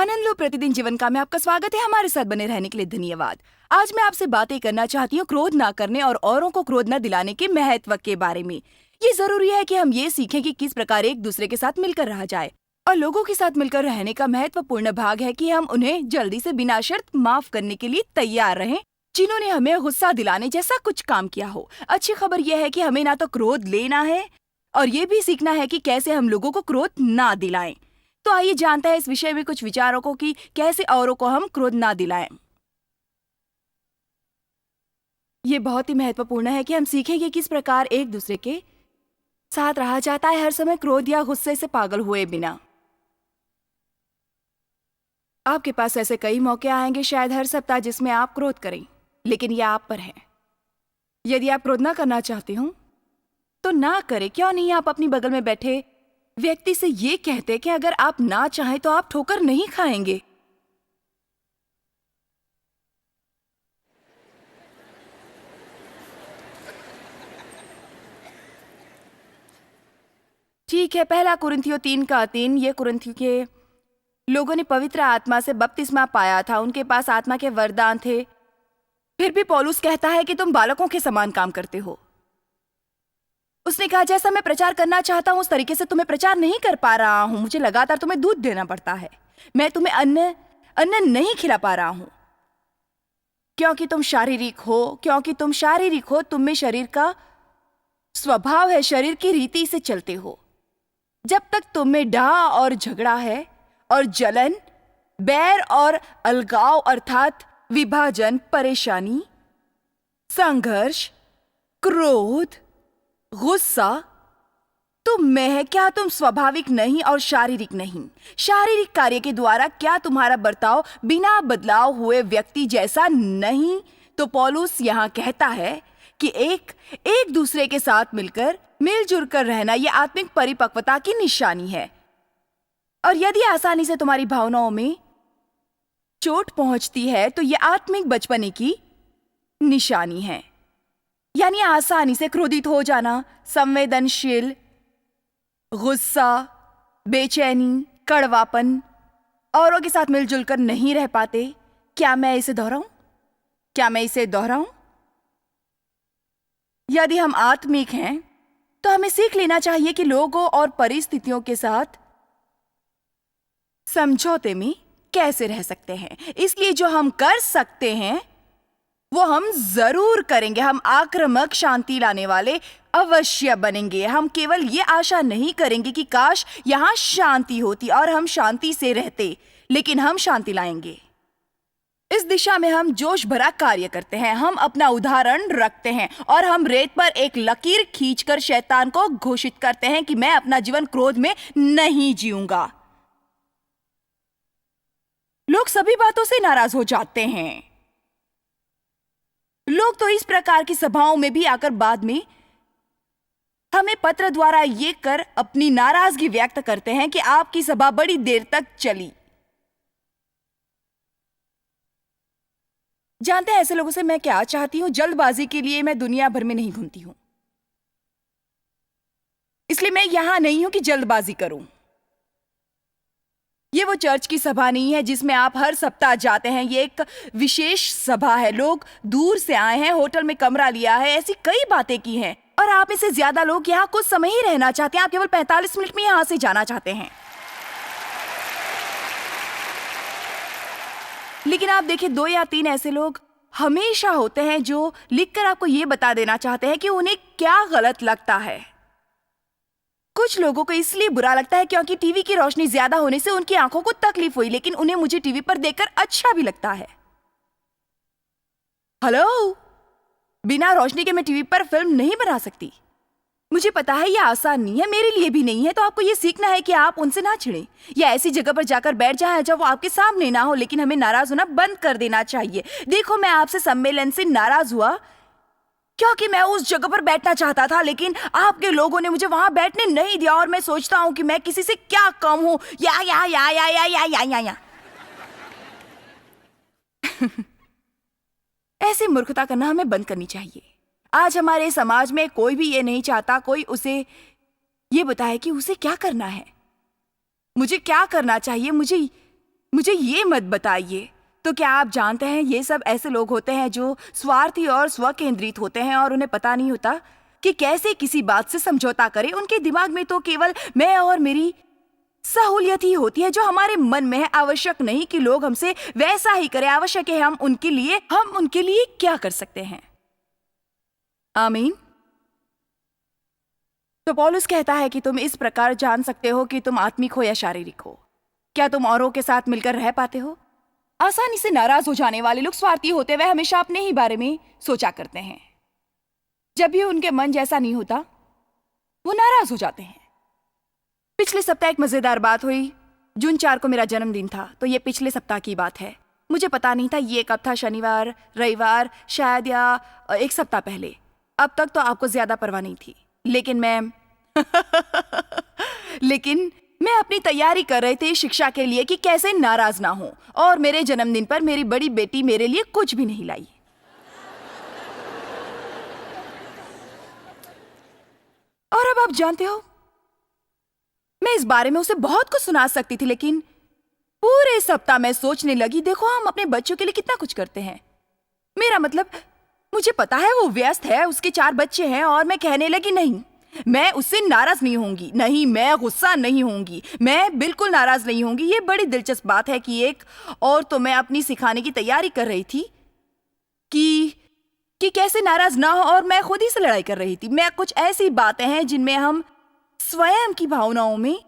आनंद लो प्रतिदिन जीवन का में आपका स्वागत है। हमारे साथ बने रहने के लिए धन्यवाद। आज मैं आपसे बातें करना चाहती हूँ क्रोध ना करने और औरों को क्रोध न दिलाने के महत्व के बारे में। ये जरूरी है कि हम ये सीखें कि किस प्रकार एक दूसरे के साथ मिलकर रहा जाए, और लोगों के साथ मिलकर रहने का महत्वपूर्ण भाग है कि हम उन्हें जल्दी से बिना शर्त माफ करने के लिए तैयार रहें जिन्होंने हमें गुस्सा दिलाने जैसा कुछ काम किया हो। अच्छी खबर यह है कि हमें ना तो क्रोध लेना है और ये भी सीखना है कि कैसे हम लोगों को क्रोध ना दिलाएं। तो आइए जानते हैं इस विषय में कुछ विचारों को कि कैसे औरों को हम क्रोध ना दिलाएं। ये बहुत ही महत्वपूर्ण है कि हम सीखें कि किस प्रकार एक दूसरे के साथ रहा जाता है हर समय क्रोध या गुस्से से पागल हुए बिना। आपके पास ऐसे कई मौके आएंगे शायद हर सप्ताह जिसमें आप क्रोध करें, लेकिन यह आप पर है। यदि आप क्रोध ना करना चाहते हो तो ना करें। क्यों नहीं आप अपनी बगल में बैठे व्यक्ति से ये कहते कि अगर आप ना चाहें तो आप ठोकर नहीं खाएंगे। ठीक है, पहला कुरिन्थियों 3:3। ये कुरिन्थियों के लोगों ने पवित्र आत्मा से बपतिस्मा पाया था, उनके पास आत्मा के वरदान थे। फिर भी पौलुस कहता है कि तुम बालकों के समान काम करते हो। उसने कहा जैसा मैं प्रचार करना चाहता हूं उस तरीके से तुम्हें प्रचार नहीं कर पा रहा हूं। मुझे लगातार तुम्हें दूध देना पड़ता है, मैं तुम्हें अन्न नहीं खिला पा रहा हूं क्योंकि तुम शारीरिक हो। तुम में शरीर का स्वभाव है, शरीर की रीति से चलते हो। जब तक तुम में डाह और झगड़ा है और जलन, बैर और अलगाव अर्थात विभाजन, परेशानी, संघर्ष, क्रोध, गुस्सा तुम में है, क्या तुम स्वाभाविक नहीं और शारीरिक नहीं? शारीरिक कार्य के द्वारा क्या तुम्हारा बर्ताव बिना बदलाव हुए व्यक्ति जैसा नहीं? तो पौलुस यहाँ कहता है कि एक दूसरे के साथ मिलजुल कर रहना यह आत्मिक परिपक्वता की निशानी है। और यदि आसानी से तुम्हारी भावनाओं में चोट पहुंचती है तो यह आत्मिक बचपने की निशानी है। यानी आसानी से क्रोधित हो जाना, संवेदनशील, गुस्सा, बेचैनी, कड़वापन, औरों के साथ मिलजुल कर नहीं रह पाते। क्या मैं इसे दोहराऊं? यदि हम आत्मिक हैं तो हमें सीख लेना चाहिए कि लोगों और परिस्थितियों के साथ समझौते में कैसे रह सकते हैं। इसलिए जो हम कर सकते हैं वो हम जरूर करेंगे। हम आक्रामक, शांति लाने वाले अवश्य बनेंगे। हम केवल ये आशा नहीं करेंगे कि काश यहां शांति होती और हम शांति से रहते, लेकिन हम शांति लाएंगे। इस दिशा में हम जोश भरा कार्य करते हैं। हम अपना उदाहरण रखते हैं और हम रेत पर एक लकीर खींचकर शैतान को घोषित करते हैं कि मैं अपना जीवन क्रोध में नहीं जीऊंगा। लोग सभी बातों से नाराज हो जाते हैं। लोग तो इस प्रकार की सभाओं में भी आकर बाद में हमें पत्र द्वारा ये कर अपनी नाराजगी व्यक्त करते हैं कि आपकी सभा बड़ी देर तक चली। जानते हैं ऐसे लोगों से मैं क्या चाहती हूं? जल्दबाजी के लिए मैं दुनिया भर में नहीं घूमती हूं, इसलिए मैं यहां नहीं हूं कि जल्दबाजी करूं। ये वो चर्च की सभा नहीं है जिसमें आप हर सप्ताह जाते हैं। ये एक विशेष सभा है। लोग दूर से आए हैं, होटल में कमरा लिया है, ऐसी कई बातें की हैं, और आप में से ज्यादा लोग यहाँ कुछ समय ही रहना चाहते हैं। आप केवल 45 मिनट में यहाँ से जाना चाहते हैं। लेकिन आप देखिए 2 या 3 ऐसे लोग हमेशा होते हैं जो लिखकर आपको ये बता देना चाहते हैं कि उन्हें क्या गलत लगता है। कुछ लोगों को इसलिए बुरा लगता है क्योंकि टीवी की रोशनी ज्यादा होने से उनकी आंखों को तकलीफ हुई, लेकिन उन्हें मुझे टीवी पर देखकर अच्छा भी लगता है। हेलो, बिना रोशनी के मैं टीवी पर फिल्म नहीं बना सकती। मुझे पता है यह आसान नहीं है, मेरे लिए भी नहीं है। तो आपको यह सीखना है कि आप उनसे ना चिढ़ें या ऐसी जगह पर जाकर बैठ जाएं जब वो आपके सामने ना हो, लेकिन हमें नाराज होना बंद कर देना चाहिए। देखो, मैं आपसे सम्मेलन से नाराज हुआ क्योंकि मैं उस जगह पर बैठना चाहता था, लेकिन आपके लोगों ने मुझे वहां बैठने नहीं दिया, और मैं सोचता हूं कि मैं किसी से क्या कम हूं। या ऐसी मूर्खता करना हमें बंद करनी चाहिए। आज हमारे समाज में कोई भी ये नहीं चाहता कोई उसे ये बताए कि उसे क्या करना है, मुझे क्या करना चाहिए, मुझे ये मत बताइए। तो क्या आप जानते हैं ये सब ऐसे लोग होते हैं जो स्वार्थी और स्वकेंद्रित होते हैं और उन्हें पता नहीं होता कि कैसे किसी बात से समझौता करें। उनके दिमाग में तो केवल मैं और मेरी सहूलियत ही होती है जो हमारे मन में है। आवश्यक नहीं कि लोग हमसे वैसा ही करें, आवश्यक है हम उनके लिए क्या कर सकते हैं। आमीन। तो पौलुस कहता है कि तुम इस प्रकार जान सकते हो कि तुम आत्मिक हो या शारीरिक हो। क्या तुम औरों के साथ मिलकर रह पाते हो? आसानी से नाराज हो जाने वाले लोग स्वार्थी होते हैं। वे हमेशा अपने ही बारे में सोचा करते हैं। जब भी उनके मन जैसा नहीं होता वो नाराज हो जाते हैं। पिछले सप्ताह एक मजेदार बात हुई। जून 4 को मेरा जन्मदिन था, तो ये पिछले सप्ताह की बात है। मुझे पता नहीं था ये कब था, शनिवार, रविवार, शायद या एक सप्ताह पहले। अब तक तो आपको ज्यादा परवाह नहीं थी, लेकिन मैं अपनी तैयारी कर रही थी शिक्षा के लिए कि कैसे नाराज ना हो। और मेरे जन्मदिन पर मेरी बड़ी बेटी मेरे लिए कुछ भी नहीं लाई। और अब आप जानते हो, मैं इस बारे में उसे बहुत कुछ सुना सकती थी, लेकिन पूरे सप्ताह मैं सोचने लगी, देखो हम अपने बच्चों के लिए कितना कुछ करते हैं। मेरा मतलब, मुझे पता है वो व्यस्त है, उसके 4 बच्चे हैं, और मैं कहने लगी नहीं, मैं उससे नाराज नहीं होंगी। नहीं, मैं गुस्सा नहीं होंगी, मैं बिल्कुल नाराज नहीं होंगी। ये बड़ी दिलचस्प बात है कि एक और तो मैं अपनी सिखाने की तैयारी कर रही थी कि कैसे नाराज ना हो, और मैं खुद ही से लड़ाई कर रही थी। मैं कुछ ऐसी बातें हैं जिनमें हम स्वयं की भावनाओं में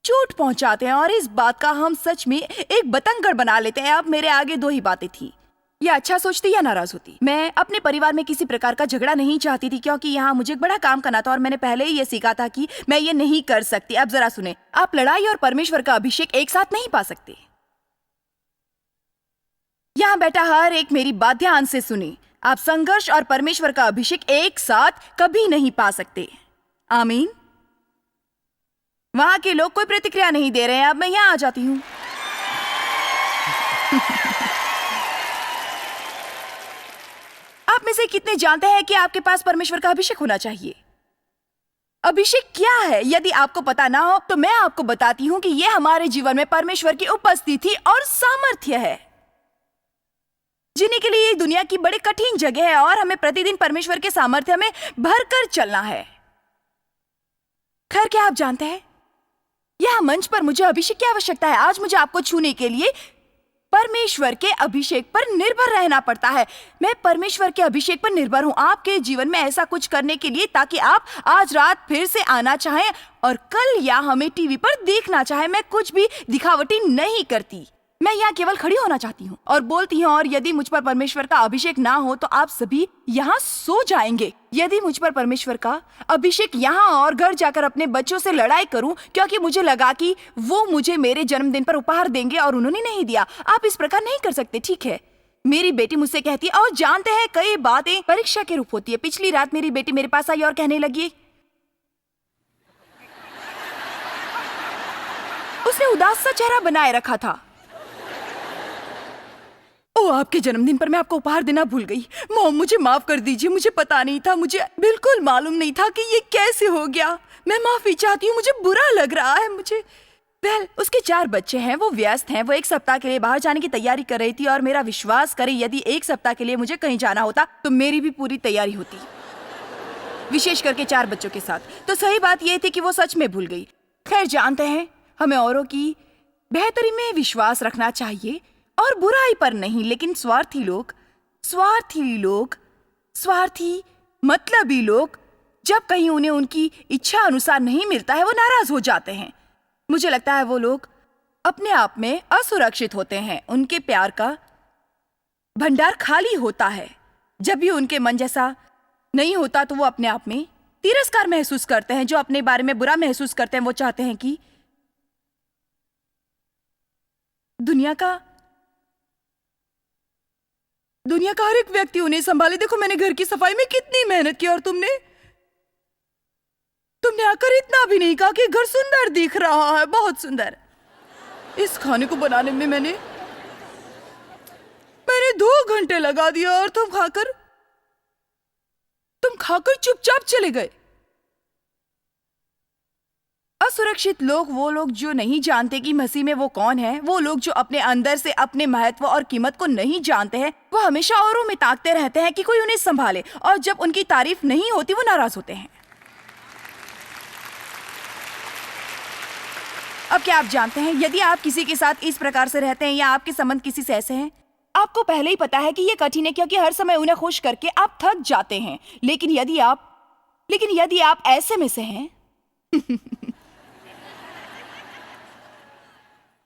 चोट पहुंचाते हैं, और इस बात का हम सच में एक बतंगड़ बना लेते हैं। अब मेरे आगे 2 ही बातें थी, या अच्छा सोचती या नाराज होती। मैं अपने परिवार में किसी प्रकार का झगड़ा नहीं चाहती थी, क्योंकि यहाँ मुझे एक बड़ा काम करना था और मैंने पहले ही ये सीखा था कि मैं ये नहीं कर सकती। अब जरा सुने, आप लड़ाई और परमेश्वर का अभिषेक एक साथ नहीं पा सकते। यहाँ बैठा हर एक मेरी बात ध्यान से सुने। आप संघर्ष और परमेश्वर का अभिषेक एक साथ कभी नहीं पा सकते। आमीन। वहां के लोग कोई प्रतिक्रिया नहीं दे रहे हैं। अब मैं यहाँ आ जाती हूँ। आप में से कितने जानते हैं कि आपके पास परमेश्वर का अभिषेक होना चाहिए? अभिषेक क्या है? यदि आपको पता ना हो तो मैं आपको बताती हूं कि यह हमारे जीवन में परमेश्वर की उपस्थिति और सामर्थ्य है, जीने के लिए ये दुनिया की बड़ी कठिन जगह है, और हमें प्रतिदिन परमेश्वर के सामर्थ्य में भरकर चलना है। खैर, क्या आप जानते हैं, यह मंच पर मुझे अभिषेक की आवश्यकता है। आज मुझे आपको छूने के लिए परमेश्वर के अभिषेक पर निर्भर रहना पड़ता है। मैं परमेश्वर के अभिषेक पर निर्भर हूं आपके जीवन में ऐसा कुछ करने के लिए, ताकि आप आज रात फिर से आना चाहें और कल या हमें टीवी पर देखना चाहें। मैं कुछ भी दिखावटी नहीं करती, मैं यहाँ केवल खड़ी होना चाहती हूँ और बोलती हूँ। और यदि मुझ पर परमेश्वर का अभिषेक ना हो तो आप सभी यहाँ सो जाएंगे। यदि मुझ पर परमेश्वर का अभिषेक यहाँ और घर जाकर अपने बच्चों से लड़ाई करूं, क्योंकि मुझे लगा कि वो मुझे मेरे जन्मदिन पर उपहार देंगे और उन्होंने नहीं दिया। आप इस प्रकार नहीं कर सकते, ठीक है? मेरी बेटी मुझसे कहती है, और जानते हैं कई बातें परीक्षा के रूप होती है। पिछली रात मेरी बेटी मेरे पास आई और कहने लगी, उसने उदास सा चेहरा बनाए रखा था। ओ, आपके जन्मदिन पर मैं आपको उपहार देना भूल गई। मॉम, मुझे माफ कर दीजिए, मुझे पता नहीं था, मुझे बिल्कुल मालूम नहीं था कि ये कैसे हो गया। मैं माफी चाहती हूँ, मुझे बुरा लग रहा है मुझे। उसके 4 बच्चे हैं, वो व्यस्त हैं। वो 1 सप्ताह के लिए बाहर जाने की तैयारी कर रही थी, और मेरा विश्वास करें, यदि 1 सप्ताह के लिए मुझे कहीं जाना होता तो मेरी भी पूरी तैयारी होती, विशेष करके 4 बच्चों के साथ। तो सही बात यह थी कि वो सच में भूल गई। खैर, जानते हैं, हमें औरों की बेहतरी में विश्वास रखना चाहिए और बुराई पर नहीं। लेकिन स्वार्थी मतलबी लोग, जब कहीं उन्हें उनकी इच्छा अनुसार नहीं मिलता है, वो नाराज हो जाते हैं। मुझे लगता है वो लोग अपने आप में असुरक्षित होते हैं। उनके प्यार का भंडार खाली होता है। जब भी उनके मन जैसा नहीं होता तो वो अपने आप में तिरस्कार महसूस करते हैं। जो अपने बारे में बुरा महसूस करते हैं, वो चाहते हैं कि दुनिया का हर एक व्यक्ति उन्हें संभाले। देखो, मैंने घर की सफाई में कितनी मेहनत की, और तुमने आकर इतना भी नहीं कहा कि घर सुंदर दिख रहा है, बहुत सुंदर। इस खाने को बनाने में मैंने 2 घंटे लगा दिया, और तुम खाकर चुपचाप चले गए। असुरक्षित लोग वो लोग जो नहीं जानते कि मसीह में वो कौन है, वो लोग जो अपने अंदर से अपने महत्व और कीमत को नहीं जानते हैं, वो हमेशा औरों में ताकते रहते हैं कि कोई उन्हें संभाले, और जब उनकी तारीफ नहीं होती वो नाराज होते हैं। अब क्या आप जानते हैं, यदि आप किसी के साथ इस प्रकार से रहते हैं या आपके संबंध किसी से ऐसे हैं, आपको पहले ही पता है कि ये कठिन है, क्योंकि हर समय उन्हें खुश करके आप थक जाते हैं। लेकिन यदि आप ऐसे में से हैं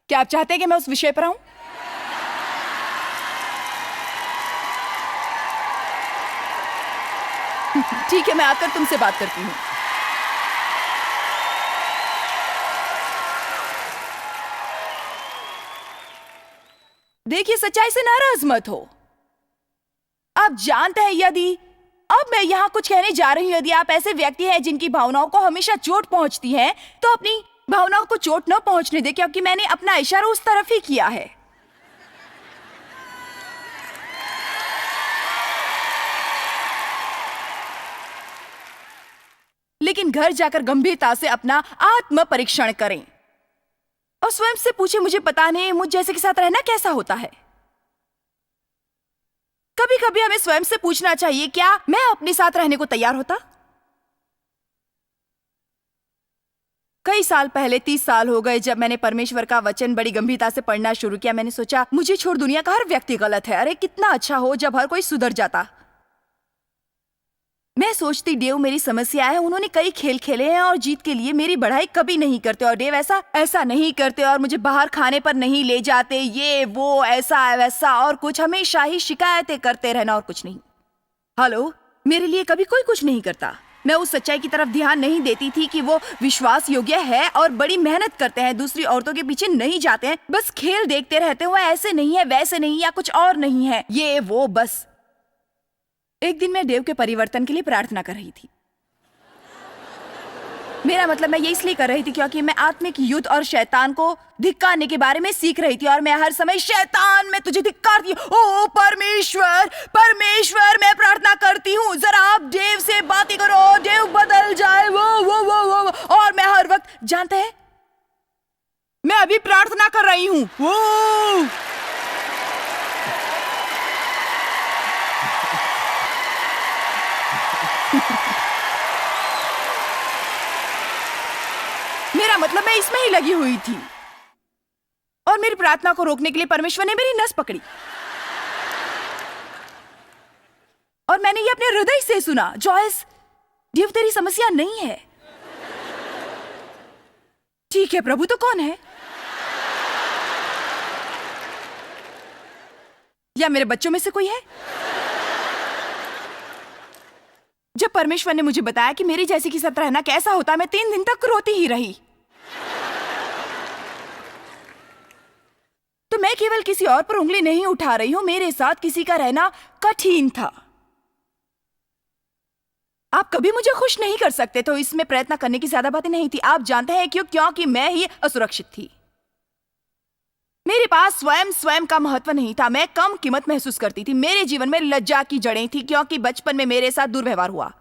क्या आप चाहते हैं कि मैं उस विषय पर आऊं? ठीक है, मैं आकर तुमसे बात करती हूं। देखिए, सच्चाई से नाराज मत हो। आप जानते हैं, अब मैं यहाँ कुछ कहने जा रही हूँ, यदि आप ऐसे व्यक्ति हैं जिनकी भावनाओं को हमेशा चोट पहुंचती है, तो अपनी भावनाओं को चोट न पहुंचने दे, क्योंकि मैंने अपना इशारा उस तरफ ही किया है। लेकिन घर जाकर गंभीरता से अपना आत्म परीक्षण करें और स्वयं से पूछे, मुझे पता नहीं मुझ जैसे के साथ रहना कैसा होता है। कभी कभी हमें स्वयं से पूछना चाहिए, क्या मैं अपने साथ रहने को तैयार होता? कई साल पहले, 30 साल हो गए, जब मैंने परमेश्वर का वचन बड़ी गंभीरता से पढ़ना शुरू किया, मैंने सोचा मुझे छोड़ दुनिया का हर व्यक्ति गलत है। अरे कितना अच्छा हो जब हर कोई सुधर जाता। मैं सोचती, डेव मेरी समस्या है, उन्होंने कई खेल खेले हैं और जीत के लिए मेरी बढ़ाई कभी नहीं करते, और डेव ऐसा नहीं करते, और मुझे बाहर खाने पर नहीं ले जाते, ये वो ऐसा वैसा और कुछ, हमेशा ही शिकायतें करते रहना और कुछ नहीं। हेलो, मेरे लिए कभी कोई कुछ नहीं करता। मैं उस सच्चाई की तरफ ध्यान नहीं देती थी कि वो विश्वास योग्य है और बड़ी मेहनत करते हैं, दूसरी औरतों के पीछे नहीं जाते हैं, बस खेल देखते रहते हैं, ऐसे नहीं है, वैसे नहीं, या कुछ और नहीं है, ये वो बस। एक दिन मैं डेव के परिवर्तन के लिए प्रार्थना कर रही थी। मेरा मतलब, मैं ये इसलिए कर रही थी क्योंकि मैं आत्मिक युद्ध और शैतान को धिक्कारने के बारे में सीख रही थी, और मैं हर समय शैतान मैं तुझे धिक्कारती हूँ, ओ परमेश्वर परमेश्वर, मैं प्रार्थना करती हूँ जरा आप डेव से बातें करो, डेव बदल जाए, वो। और मैं हर वक्त, जानते हैं, मैं अभी प्रार्थना कर रही हूँ, वो मेरा मतलब, मैं इसमें ही लगी हुई थी, और मेरी प्रार्थना को रोकने के लिए परमेश्वर ने मेरी नस पकड़ी, और मैंने ये अपने हृदय से सुना, जॉयस, देव तेरी समस्या नहीं है। ठीक है प्रभु, तो कौन है? या मेरे बच्चों में से कोई है? जब परमेश्वर ने मुझे बताया कि मेरी जैसी के साथ रहना कैसा होता, मैं 3 दिन तक रोती ही रही। तो मैं केवल किसी और पर उंगली नहीं उठा रही हूं, मेरे साथ किसी का रहना कठिन था। आप कभी मुझे खुश नहीं कर सकते, तो इसमें प्रयत्न करने की ज्यादा बातें नहीं थी। आप जानते हैं क्यों? क्योंकि मैं ही असुरक्षित थी। मेरे पास स्वयं का महत्व नहीं था, मैं कम कीमत महसूस करती थी, मेरे जीवन में लज्जा की जड़ें थी, क्योंकि बचपन में मेरे साथ दुर्व्यवहार हुआ,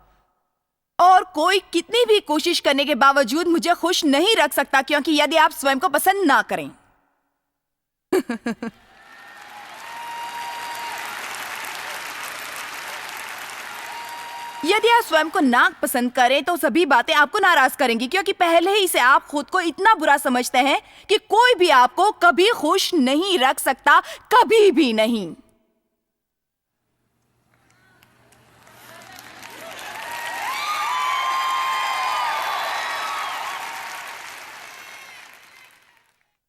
और कोई कितनी भी कोशिश करने के बावजूद मुझे खुश नहीं रख सकता, क्योंकि यदि आप स्वयं को पसंद ना करें यदि आप स्वयं को ना पसंद करें तो सभी बातें आपको नाराज करेंगी, क्योंकि पहले ही से आप खुद को इतना बुरा समझते हैं कि कोई भी आपको कभी खुश नहीं रख सकता, कभी भी नहीं।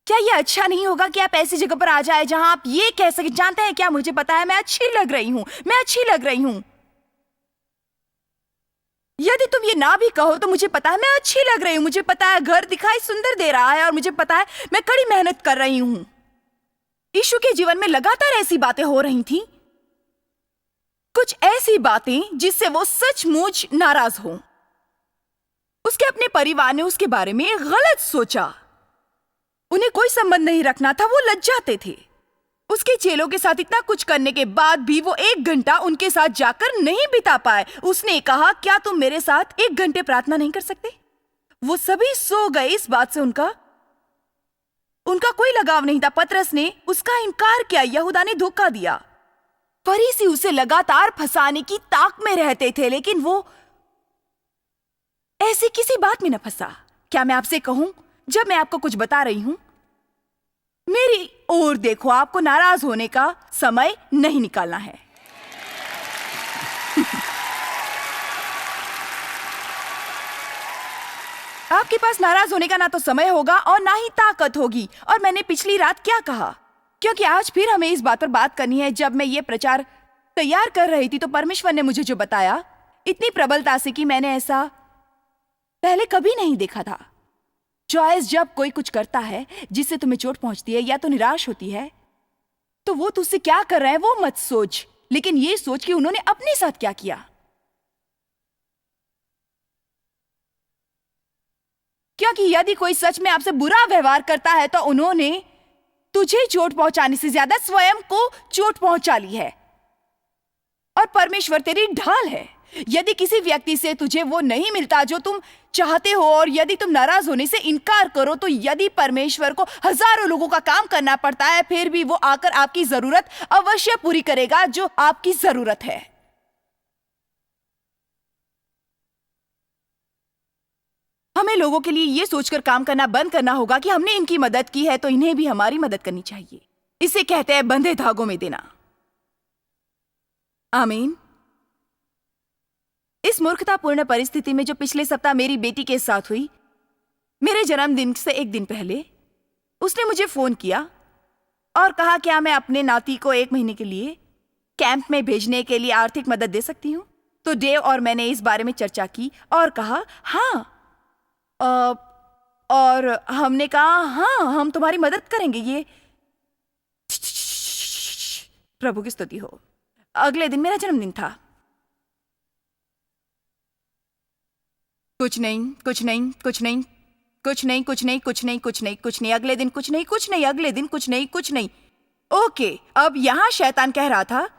क्या ये अच्छा नहीं होगा कि आप ऐसी जगह पर आ जाए जहां आप ये कह सके, जानते हैं क्या, मुझे पता है मैं अच्छी लग रही हूं, मैं अच्छी लग रही हूं। यदि तुम ये ना भी कहो तो मुझे पता है मैं अच्छी लग रही हूं, मुझे पता है घर दिखाई सुंदर दे रहा है, और मुझे पता है मैं कड़ी मेहनत कर रही हूं। यीशु के जीवन में लगातार ऐसी बातें हो रही थी, कुछ ऐसी बातें जिससे वो सचमुच नाराज हो। उसके अपने परिवार ने उसके बारे में गलत सोचा, उन्हें कोई संबंध नहीं रखना था, वो लज्जाते थे। उसके चेलों के साथ इतना कुछ करने के बाद भी वो 1 घंटा उनके साथ जाकर नहीं बिता पाए। उसने कहा, क्या तुम मेरे साथ 1 घंटे प्रार्थना नहीं कर सकते? वो सभी सो गए। इस बात से उनका कोई लगाव नहीं था। पतरस ने उसका इनकार किया। यहूदा ने धोखा दिया। फरीसी उसे लगातार फंसाने की ताक में रहते थे, लेकिन वो ऐसी किसी बात में न फंसा। क्या मैं आपसे कहूं, जब मैं आपको कुछ बता रही हूं, मेरी ओर देखो। आपको नाराज होने का समय नहीं निकालना है। आपके पास नाराज होने का ना तो समय होगा और ना ही ताकत होगी। और मैंने पिछली रात क्या कहा, क्योंकि आज फिर हमें इस बात पर बात करनी है। जब मैं ये प्रचार तैयार कर रही थी तो परमेश्वर ने मुझे जो बताया इतनी प्रबलता से कि मैंने ऐसा पहले कभी नहीं देखा था। चॉइस, जब कोई कुछ करता है जिससे तुम्हें चोट पहुंचती है या तो निराश होती है, तो वो तुझसे क्या कर रहा है वो मत सोच, लेकिन ये सोच कि उन्होंने अपने साथ क्या किया। क्योंकि यदि कोई सच में आपसे बुरा व्यवहार करता है तो उन्होंने तुझे चोट पहुंचाने से ज्यादा स्वयं को चोट पहुंचा ली है। और परमेश्वर तेरी ढाल है। यदि किसी व्यक्ति से तुझे वो नहीं मिलता जो तुम चाहते हो, और यदि तुम नाराज होने से इनकार करो, तो यदि परमेश्वर को हजारों लोगों का काम करना पड़ता है, फिर भी वो आकर आपकी जरूरत अवश्य पूरी करेगा जो आपकी जरूरत है। हमें लोगों के लिए ये सोचकर काम करना बंद करना होगा कि हमने इनकी मदद की है तो इन्हें भी हमारी मदद करनी चाहिए। इसे कहते हैं बंधे धागों में देना। आमीन। इस मूर्खतापूर्ण परिस्थिति में जो पिछले सप्ताह मेरी बेटी के साथ हुई, मेरे जन्मदिन से एक दिन पहले उसने मुझे फोन किया और कहा क्या मैं अपने नाती को 1 महीने के लिए कैंप में भेजने के लिए आर्थिक मदद दे सकती हूँ। तो डेव और मैंने इस बारे में चर्चा की और कहा हाँ, और हमने कहा हाँ, हम तुम्हारी मदद करेंगे। ये प्रभु की स्तुति हो। अगले दिन मेरा जन्मदिन था। कुछ नहीं, कुछ नहीं, कुछ नहीं, कुछ नहीं, कुछ नहीं, कुछ नहीं, कुछ नहीं, कुछ नहीं, अगले दिन कुछ नहीं, कुछ नहीं, अगले दिन कुछ नहीं, कुछ नहीं। ओके, अब यहां शैतान कह रहा था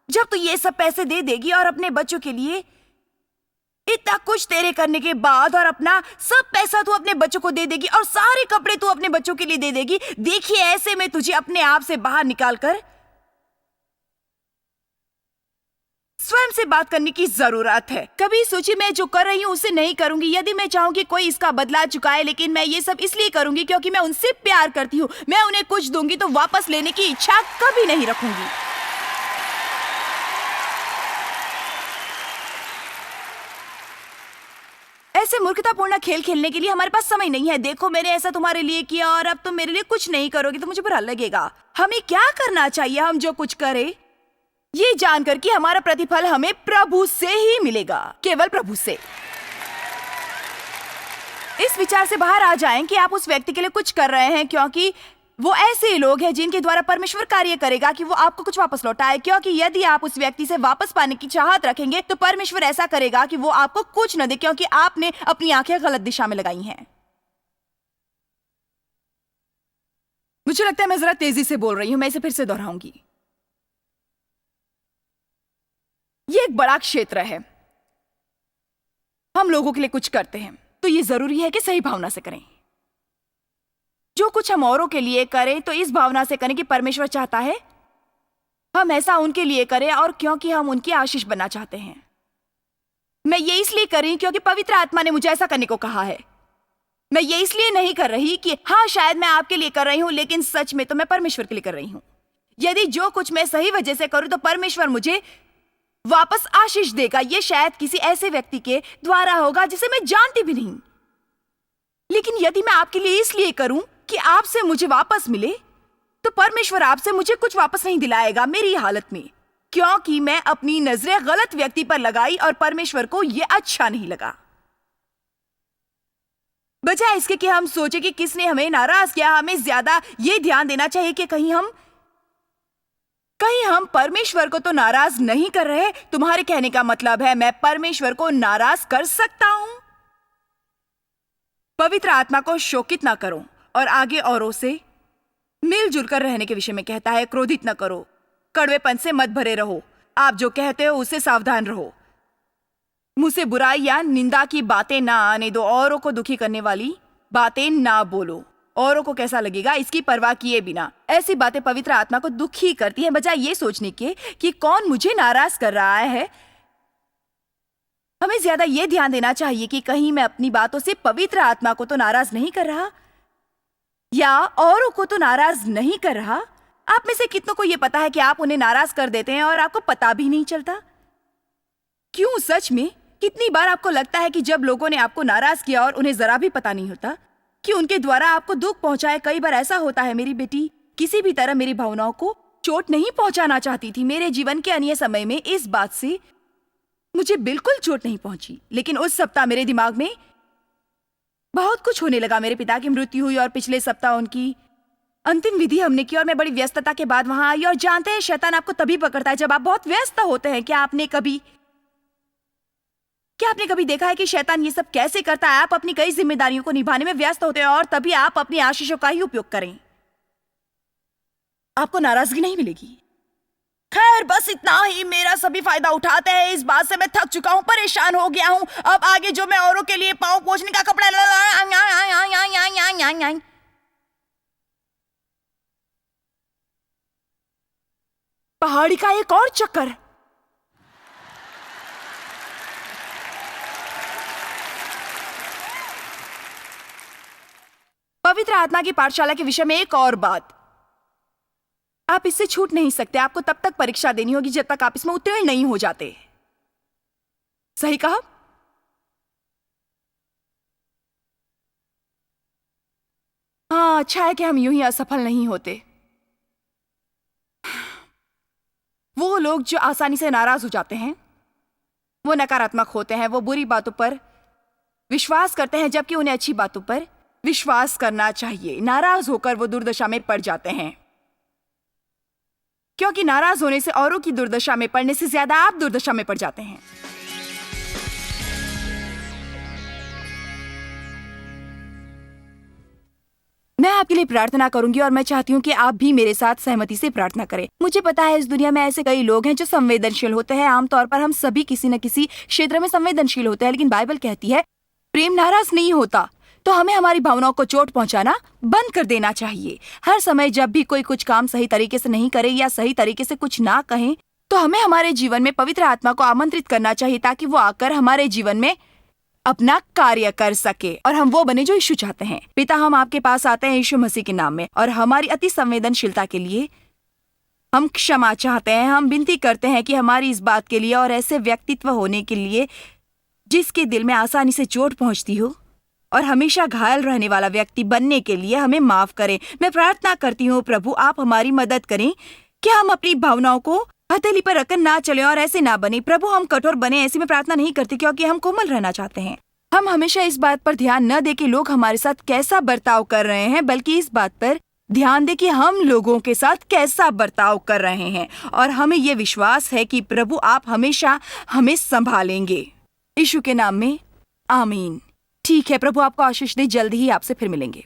जब तू ये सब पैसे दे देगी और अपने बच्चों के लिए इतना कुछ तेरे करने के बाद, और अपना सब पैसा तू अपने बच्चों को दे देगी और सारे कपड़े तू अपने बच्चों के लिए दे देगी, देखिए ऐसे में तुझे अपने आप से बाहर निकालकर स्वयं से बात करने की जरूरत है। कभी सोची मैं जो कर रही हूं उसे नहीं करूंगी। यदि मैं चाहूं कि कोई इसका बदला चुकाए, लेकिन मैं ये सब इसलिए करूंगी क्योंकि मैं उनसे प्यार करती हूं। मैं उन्हें कुछ दूंगी तो वापस लेने की इच्छा कभी नहीं रखूंगी। ऐसे मूर्खतापूर्ण खेल खेलने के लिए हमारे पास समय नहीं है। देखो मैंने ऐसा तुम्हारे लिए किया और अब तुम मेरे लिए कुछ नहीं करोगे तो मुझे बुरा लगेगा। हमें क्या करना चाहिए? हम जो कुछ करें ये जानकर कि हमारा प्रतिफल हमें प्रभु से ही मिलेगा, केवल प्रभु से। इस विचार से बाहर आ जाएं कि आप उस व्यक्ति के लिए कुछ कर रहे हैं क्योंकि वो ऐसे लोग हैं जिनके द्वारा परमेश्वर कार्य करेगा कि वो आपको कुछ वापस लौटाए। क्योंकि यदि आप उस व्यक्ति से वापस पाने की चाहत रखेंगे तो परमेश्वर ऐसा करेगा कि वो आपको कुछ न दे, क्योंकि आपने अपनी आंखें गलत दिशा में लगाई हैं। मुझे लगता है मैं जरा तेजी से बोल रही हूं, मैं इसे फिर से दोहराऊंगी। ये एक बड़ा क्षेत्र है। हम लोगों के लिए कुछ करते हैं तो ये जरूरी है कि सही भावना से करें। जो कुछ हम औरों के लिए करें तो इस भावना से करें कि परमेश्वर चाहता है हम ऐसा उनके लिए करें, और क्योंकि हम उनकी आशीष बनना चाहते हैं। मैं ये इसलिए कर रही क्योंकि पवित्र आत्मा ने मुझे ऐसा करने को कहा है। मैं ये इसलिए नहीं कर रही कि हाँ शायद मैं आपके लिए कर रही हूं, लेकिन सच में तो मैं परमेश्वर के लिए कर रही हूं। यदि जो कुछ मैं सही वजह से करूं तो परमेश्वर मुझे वापस आशीष देगा। ये शायद किसी ऐसे व्यक्ति के द्वारा होगा जिसे मैं जानती भी नहीं, लेकिन यदि मैं आपके लिए इसलिए करूं कि आपसे मुझे वापस मिले, तो परमेश्वर आपसे मुझे कुछ वापस नहीं दिलाएगा मेरी हालत में, क्योंकि मैं अपनी नजरें गलत व्यक्ति पर लगाई और परमेश्वर को यह अच्छा नहीं लगा। बजाय इसके कि हम सोचे कि किसने हमें नाराज किया, हमें ज्यादा ये ध्यान देना चाहिए कि कहीं हम परमेश्वर को तो नाराज नहीं कर रहे। तुम्हारे कहने का मतलब है मैं परमेश्वर को नाराज कर सकता हूं? पवित्र आत्मा को शोकित ना करो। और आगे औरों से मिलजुल कर रहने के विषय में कहता है क्रोधित न करो, कड़वेपन से मत भरे रहो, आप जो कहते हो उससे सावधान रहो। मुझसे बुराई या निंदा की बातें ना आने दो। औरों को दुखी करने वाली बातें ना बोलो। औरों को कैसा लगेगा इसकी परवाह किए बिना ऐसी बातें पवित्र आत्मा को दुखी करती हैं, बजाय ये सोचने के कि कौन मुझे नाराज कर रहा है। हमें ज्यादा ये ध्यान देना चाहिए कि कहीं मैं अपनी बातों से पवित्र आत्मा को तो नाराज नहीं कर रहा या औरों को तो नाराज नहीं कर रहा। आप में से कितनों को यह पता है कि आप उन्हें नाराज कर देते हैं और आपको पता भी नहीं चलता? क्यों? सच में कितनी बार आपको लगता है कि जब लोगों ने आपको नाराज किया और उन्हें जरा भी पता नहीं होता कि उनके द्वारा आपको दुख पहुंचाए? कई बार ऐसा होता है। मेरी बेटी किसी भी तरह मेरी भावनाओं को चोट नहीं पहुंचाना चाहती थी। मेरे जीवन के अन्य समय में इस बात से मुझे बिल्कुल चोट नहीं पहुंची, लेकिन उस सप्ताह मेरे दिमाग में बहुत कुछ होने लगा। मेरे पिता की मृत्यु हुई और पिछले सप्ताह उनकी अंतिम विधि हमने की और मैं बड़ी व्यस्तता के बाद वहां आई। और जानते हैं, शैतान आपको तभी पकड़ता है जब आप बहुत व्यस्त होते हैं। क्या आपने कभी देखा है कि शैतान ये सब कैसे करता है? आप अपनी कई जिम्मेदारियों को निभाने में व्यस्त होते हैं और तभी आप अपनी आशीषों का ही उपयोग करें। आपको नाराजगी नहीं मिलेगी। खैर, बस इतना ही। मेरा सभी फायदा उठाते हैं। इस बात से मैं थक चुका हूँ, परेशान हो गया हूँ। अब आगे जो मैं औरों के लिए पाँव पोंछने का कपड़ा पहाड़ी का एक और चक्कर। पवित्र आत्मा की पाठशाला के विषय में एक और बात, आप इससे छूट नहीं सकते। आपको तब तक परीक्षा देनी होगी जब तक आप इसमें उत्तीर्ण नहीं हो जाते। सही कहा? हाँ, अच्छा है कि हम यूं ही असफल नहीं होते। वो लोग जो आसानी से नाराज हो जाते हैं, वो नकारात्मक होते हैं। वो बुरी बातों पर विश्वास करते हैं जबकि उन्हें अच्छी बातों पर विश्वास करना चाहिए। नाराज होकर वो दुर्दशा में पड़ जाते हैं, क्योंकि नाराज होने से औरों की दुर्दशा में पड़ने से ज्यादा आप दुर्दशा में पड़ जाते हैं। मैं आपके लिए प्रार्थना करूंगी और मैं चाहती हूँ कि आप भी मेरे साथ सहमति से प्रार्थना करें। मुझे पता है इस दुनिया में ऐसे कई लोग हैं जो संवेदनशील होते हैं। आमतौर पर हम सभी किसी न किसी क्षेत्र में संवेदनशील होते हैं, लेकिन बाइबल कहती है प्रेम नाराज नहीं होता। तो हमें हमारी भावनाओं को चोट पहुंचाना बंद कर देना चाहिए। हर समय जब भी कोई कुछ काम सही तरीके से नहीं करे या सही तरीके से कुछ ना कहें, तो हमें हमारे जीवन में पवित्र आत्मा को आमंत्रित करना चाहिए ताकि वो आकर हमारे जीवन में अपना कार्य कर सके और हम वो बने जो यीशु चाहते हैं। पिता, हम आपके पास आते हैं यीशु मसीह के नाम में और हमारी अति संवेदनशीलता के लिए हम क्षमा चाहते हैं। हम विनती करते हैं कि हमारी इस बात के लिए और ऐसे व्यक्तित्व होने के लिए जिसके दिल में आसानी से चोट पहुंचती हो और हमेशा घायल रहने वाला व्यक्ति बनने के लिए हमें माफ करें। मैं प्रार्थना करती हूँ प्रभु, आप हमारी मदद करें कि हम अपनी भावनाओं को हथेली पर रखकर ना चले और ऐसे ना बने। प्रभु, हम कठोर बने ऐसी मैं प्रार्थना नहीं करती, क्योंकि हम कोमल रहना चाहते हैं। हम हमेशा इस बात पर ध्यान न दे कि लोग हमारे साथ कैसा बर्ताव कर रहे हैं, बल्कि इस बात पर ध्यान दे कि हम लोगों के साथ कैसा बर्ताव कर रहे हैं। और हमें ये विश्वास है कि प्रभु आप हमेशा हमें संभालेंगे। यीशु के नाम में आमीन। ठीक है, प्रभु आपको आशीष दे। जल्दी ही आपसे फिर मिलेंगे।